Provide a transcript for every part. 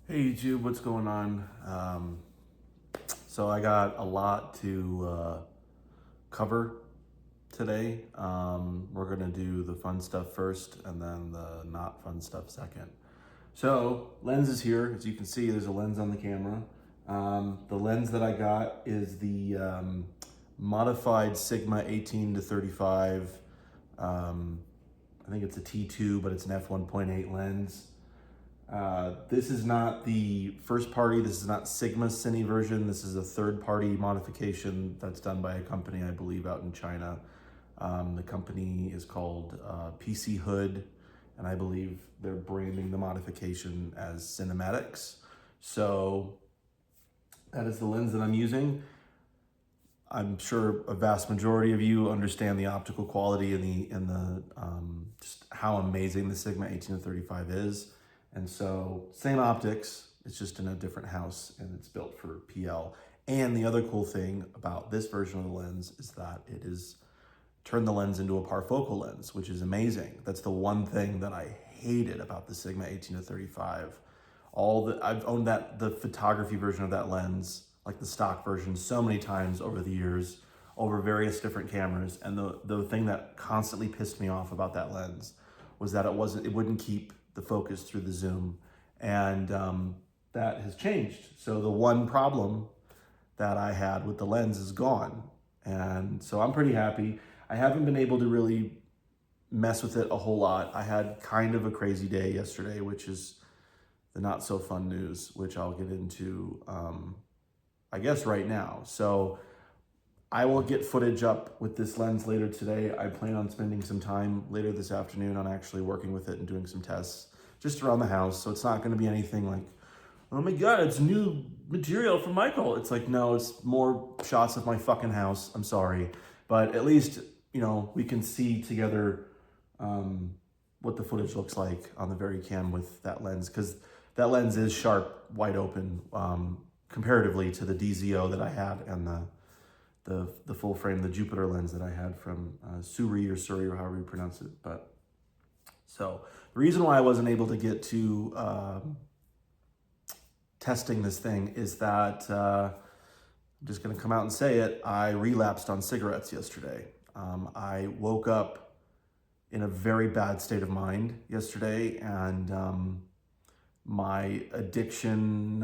Hey YouTube, what's going on? So I got a lot to cover today. We're gonna do the fun stuff first and then the not fun stuff second. So lens is here. As you can see, there's a lens on the camera. The lens that I got is the modified Sigma 18 to 35. I think it's a T2, but it's an f1.8 lens. This is not the first party. This is not Sigma's Cine version. This is a third party modification that's done by a company, I believe, out in China. The company is called PC Hood, and I believe they're branding the modification as Cinematics. So that is the lens that I'm using. I'm sure a vast majority of you understand the optical quality and the just how amazing the Sigma 18 to 35 is. And so same optics, it's just in a different house and it's built for PL. And the other cool thing about this version of the lens is that it is turned the lens into a parfocal lens, which is amazing. That's the one thing that I hated about the Sigma 18 to 35. I've owned the photography version of that lens, like the stock version, so many times over the years, over various different cameras. And the thing that constantly pissed me off about that lens was that it wouldn't keep the focus through the zoom, and that has changed. So the one problem that I had with the lens is gone, and so I'm pretty happy. I haven't been able to really mess with it a whole lot. I had kind of a crazy day yesterday, which is the not so fun news, which I'll get into, I guess, right now. So I will get footage up with this lens later today. I plan on spending some time later this afternoon on actually working with it and doing some tests just around the house. So it's not going to be anything like, oh my God, it's new material from Michael. It's like, no, it's more shots of my fucking house. I'm sorry. But at least, we can see together what the footage looks like on the VariCam with that lens, because that lens is sharp, wide open, comparatively to the DZO that I had and the full frame, the Jupiter lens that I had from Suri or however you pronounce it. But so the reason why I wasn't able to get to testing this thing is that I'm just going to come out and say it. I relapsed on cigarettes yesterday. I woke up in a very bad state of mind yesterday, and my addiction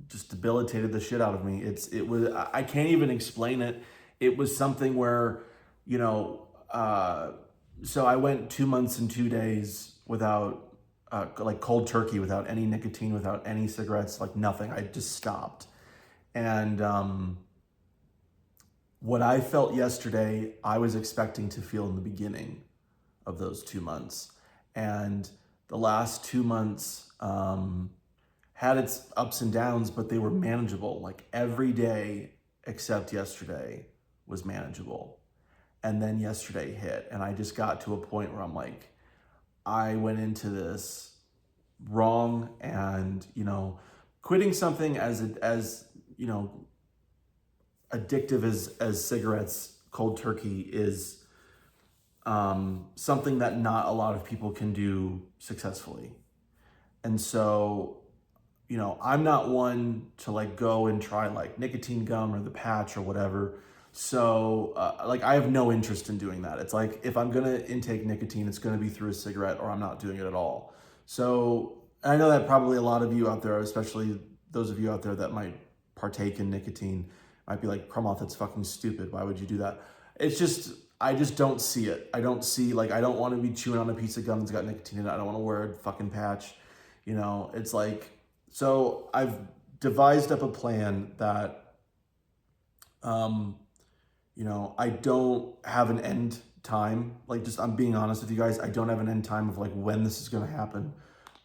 just debilitated the shit out of me. I can't even explain it. It was something where, so I went 2 months and 2 days without, like cold turkey, without any nicotine, without any cigarettes, like nothing. I just stopped. And what I felt yesterday, I was expecting to feel in the beginning of those 2 months. And the last 2 months, had its ups and downs, but they were manageable. Like every day except yesterday was manageable. And then yesterday hit, and I just got to a point where I'm like, I went into this wrong, and quitting something as addictive as cigarettes, cold turkey is something that not a lot of people can do successfully. And so I'm not one to like go and try like nicotine gum or the patch or whatever. So I have no interest in doing that. It's like, if I'm gonna intake nicotine, it's gonna be through a cigarette, or I'm not doing it at all. So I know that probably a lot of you out there, especially those of you out there that might partake in nicotine, might be like, Krumoth, that's fucking stupid. Why would you do that? I just don't see it. I don't want to be chewing on a piece of gum that's got nicotine in it. I don't want to wear a fucking patch. It's like, so I've devised up a plan that, I don't have an end time. I'm being honest with you guys. I don't have an end time of like when this is going to happen,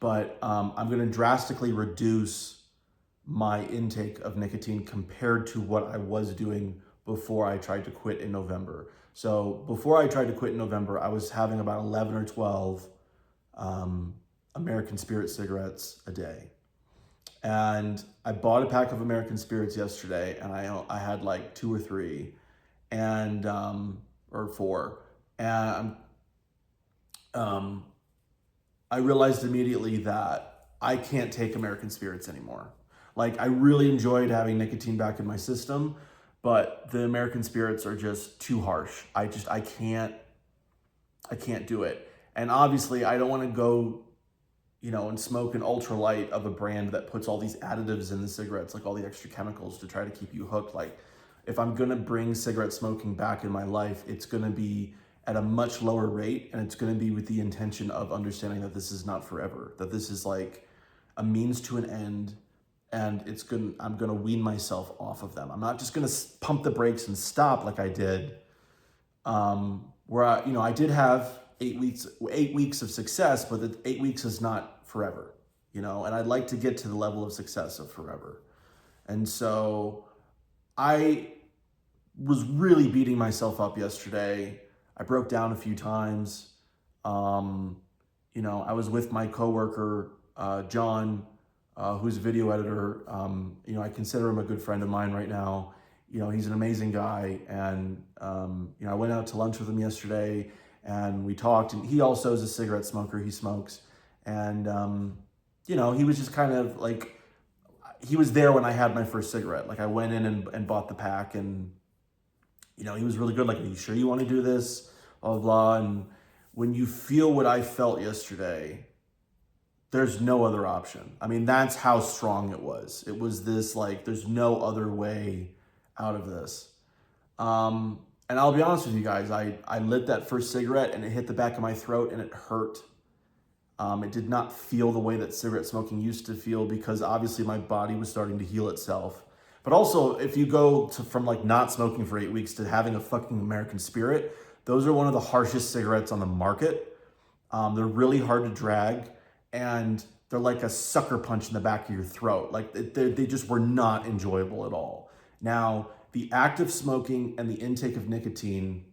but I'm going to drastically reduce my intake of nicotine compared to what I was doing before I tried to quit in November. So before I tried to quit in November, I was having about 11 or 12 American Spirit cigarettes a day. And I bought a pack of American Spirits yesterday, and I had like 2 or 3, and or 4, and I realized immediately that I can't take American Spirits anymore. Like, I really enjoyed having nicotine back in my system, but the American Spirits are just too harsh. I can't do it. And obviously I don't want to go, and smoke an ultralight of a brand that puts all these additives in the cigarettes, like all the extra chemicals to try to keep you hooked. Like, if I'm going to bring cigarette smoking back in my life, it's going to be at a much lower rate, and it's going to be with the intention of understanding that this is not forever, that this is like a means to an end, and I'm going to wean myself off of them. I'm not just going to pump the brakes and stop like I did, where I did have 8 weeks of success, but the 8 weeks is not forever, and I'd like to get to the level of success of forever. And so I was really beating myself up yesterday. I broke down a few times. I was with my coworker, John, who's a video editor. I consider him a good friend of mine right now. He's an amazing guy. And, I went out to lunch with him yesterday and we talked, and he also is a cigarette smoker. He smokes. And, he was just kind of like, he was there when I had my first cigarette. Like, I went in and bought the pack, and, he was really good. Like, are you sure you want to do this? Blah, blah, blah. And when you feel what I felt yesterday, there's no other option. I mean, that's how strong it was. It was this, like, there's no other way out of this. And I'll be honest with you guys, I lit that first cigarette and it hit the back of my throat and it hurt. It did not feel the way that cigarette smoking used to feel, because obviously my body was starting to heal itself. But also, if you go from like not smoking for 8 weeks to having a fucking American Spirit, those are one of the harshest cigarettes on the market. They're really hard to drag, and they're like a sucker punch in the back of your throat. Like, they just were not enjoyable at all. Now, the act of smoking and the intake of nicotine,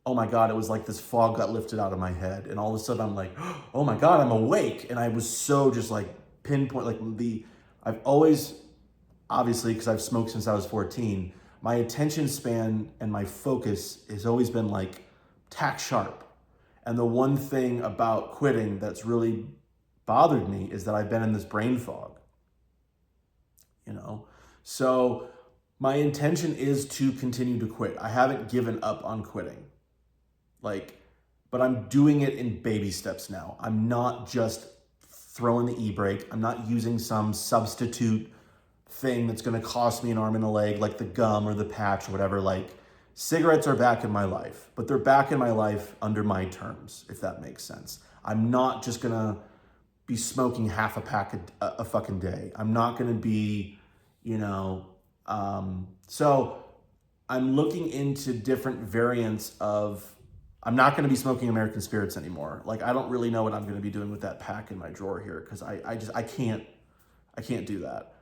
oh my God, it was like this fog got lifted out of my head. And all of a sudden I'm like, oh my God, I'm awake. And I was so just like pinpoint, like I've always, obviously, because I've smoked since I was 14, my attention span and my focus has always been like tack sharp. And the one thing about quitting that's really bothered me is that I've been in this brain fog, So my intention is to continue to quit. I haven't given up on quitting. But I'm doing it in baby steps now. I'm not just throwing the e-brake. I'm not using some substitute thing that's going to cost me an arm and a leg, like the gum or the patch or whatever. Like, cigarettes are back in my life, but they're back in my life under my terms, if that makes sense. I'm not just going to be smoking half a pack a fucking day. I'm not going to be, so I'm looking into different variants of, I'm not going to be smoking American Spirits anymore. Like, I don't really know what I'm going to be doing with that pack in my drawer here, because I can't do that.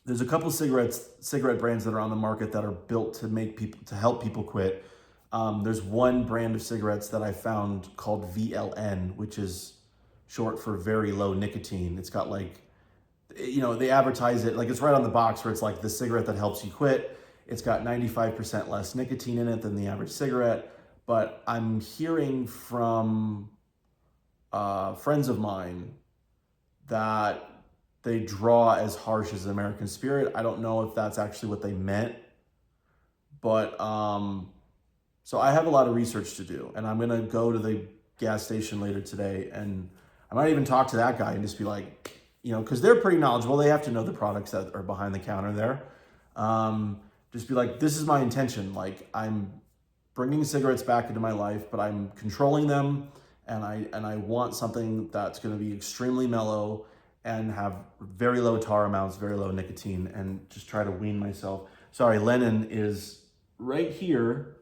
There's a couple cigarette brands that are on the market that are built to help people quit. There's one brand of cigarettes that I found called VLN, which is short for very low nicotine. It's got like, they advertise it, like it's right on the box where it's like the cigarette that helps you quit. It's got 95% less nicotine in it than the average cigarette. But I'm hearing from friends of mine that they draw as harsh as American Spirit. I don't know if that's actually what they meant. But so I have a lot of research to do, and I'm going to go to the gas station later today, and I might even talk to that guy and just be like, because they're pretty knowledgeable. They have to know the products that are behind the counter there. Just be like, this is my intention. Like, I'm bringing cigarettes back into my life, but I'm controlling them, and I want something that's going to be extremely mellow and have very low tar amounts, very low nicotine, and just try to wean myself. Sorry, Lennon is right here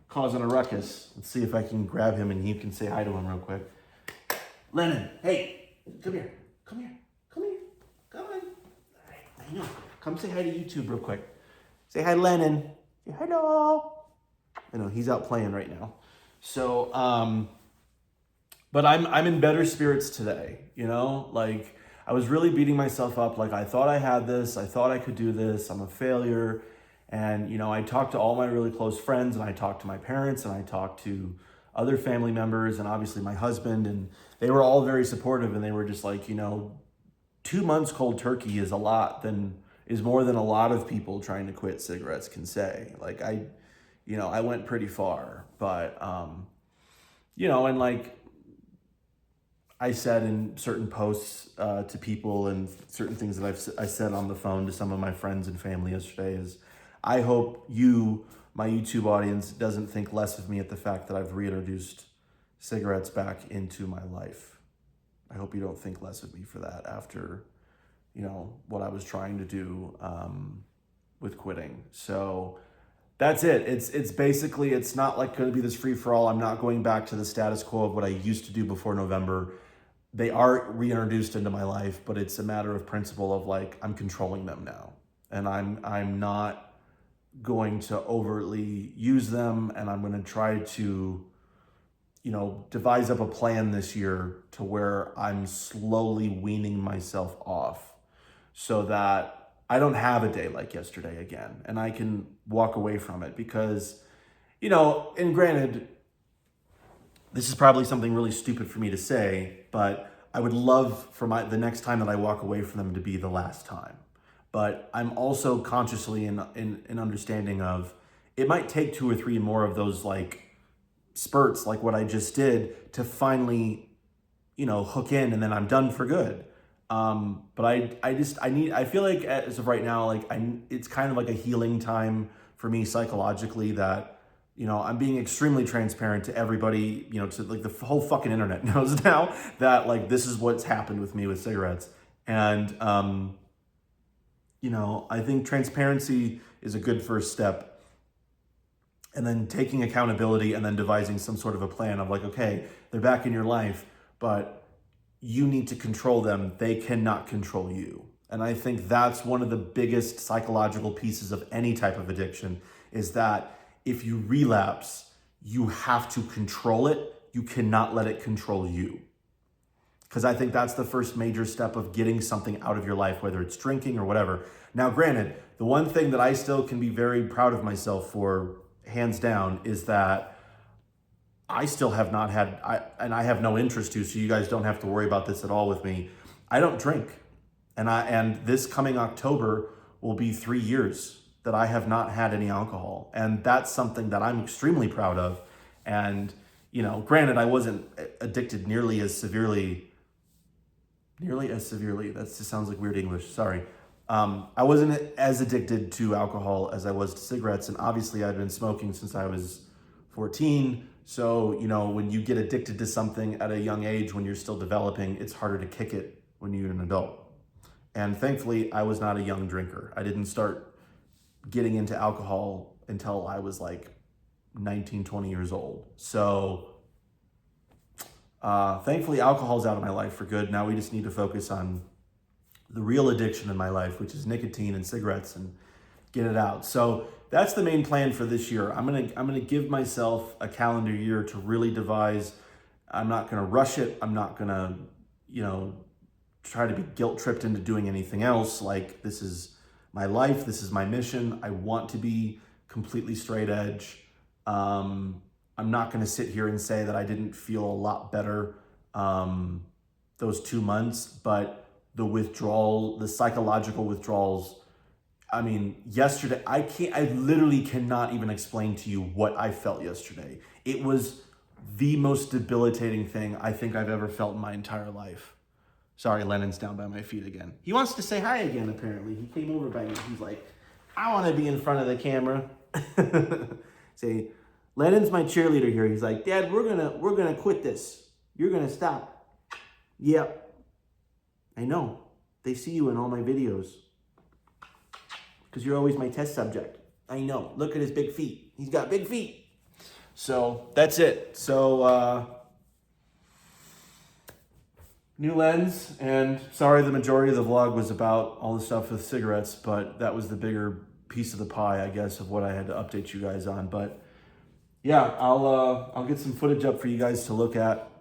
causing a ruckus. Let's see if I can grab him and you can say hi to him real quick. Lennon, hey, come here. Come on. I know. Come say hi to YouTube real quick. Say hi, Lennon. Say hello. I know he's out playing right now. So, but I'm in better spirits today. Like, I was really beating myself up. Like, I thought I had this. I thought I could do this. I'm a failure. And, I talked to all my really close friends, and I talked to my parents, and I talked to other family members and obviously my husband, and they were all very supportive, and they were just like, 2 months cold turkey is more than a lot of people trying to quit cigarettes can say. Like I went pretty far, but and like I said in certain posts to people and certain things that I said on the phone to some of my friends and family yesterday is, I hope you, my YouTube audience, doesn't think less of me at the fact that I've reintroduced cigarettes back into my life. I hope you don't think less of me for that after, what I was trying to do with quitting. So that's it. It's basically, it's not like going to be this free for all. I'm not going back to the status quo of what I used to do before November. They are reintroduced into my life, but it's a matter of principle of like, I'm controlling them now, and I'm not going to overtly use them, and I'm going to try to, devise up a plan this year to where I'm slowly weaning myself off so that I don't have a day like yesterday again, and I can walk away from it because, and granted, this is probably something really stupid for me to say, but I would love for the next time that I walk away from them to be the last time. But I'm also consciously in understanding of, it might take 2 or 3 more of those like spurts, like what I just did, to finally, hook in, and then I'm done for good. But I feel like as of right now, like it's kind of like a healing time for me psychologically, that, I'm being extremely transparent to everybody, to like the whole fucking internet knows now that like this is what's happened with me with cigarettes. And, I think transparency is a good first step. And then taking accountability and then devising some sort of a plan of like, okay, they're back in your life, but you need to control them. They cannot control you. And I think that's one of the biggest psychological pieces of any type of addiction, is that if you relapse, you have to control it. You cannot let it control you. Because I think that's the first major step of getting something out of your life, whether it's drinking or whatever. Now, granted, the one thing that I still can be very proud of myself for, hands down, is that I still have not had, and I have no interest to, so you guys don't have to worry about this at all with me. I don't drink. And this coming October will be 3 years that I have not had any alcohol. And that's something that I'm extremely proud of. And, granted, I wasn't addicted nearly as severely, that just sounds like weird English, sorry. I wasn't as addicted to alcohol as I was to cigarettes. And obviously I'd been smoking since I was 14. So, when you get addicted to something at a young age, when you're still developing, it's harder to kick it when you're an adult. And thankfully, I was not a young drinker. I didn't start getting into alcohol until I was like 19, 20 years old. So thankfully, alcohol's out of my life for good. Now we just need to focus on the real addiction in my life, which is nicotine and cigarettes, and get it out. So that's the main plan for this year. I'm gonna give myself a calendar year to really devise. I'm not gonna rush it. I'm not gonna, try to be guilt tripped into doing anything else. Like, this is my life. This is my mission. I want to be completely straight edge. I'm not gonna sit here and say that I didn't feel a lot better those 2 months, but the psychological withdrawals, I mean, yesterday, I literally cannot even explain to you what I felt yesterday. It was the most debilitating thing I think I've ever felt in my entire life. Sorry, Lennon's down by my feet again. He wants to say hi again, apparently. He came over by me. He's like, I want to be in front of the camera. Say, Lennon's my cheerleader here. He's like, Dad, we're gonna quit this. You're gonna stop. Yep. I know. They see you in all my videos. Because you're always my test subject. I know. Look at his big feet. He's got big feet. So that's it. So new lens, and sorry the majority of the vlog was about all the stuff with cigarettes, but that was the bigger piece of the pie, I guess, of what I had to update you guys on. But yeah, I'll get some footage up for you guys to look at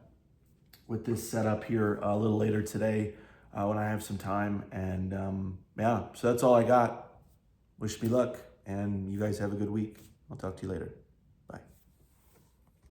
with this setup here a little later today when I have some time. And yeah, so that's all I got. Wish me luck, and you guys have a good week. I'll talk to you later.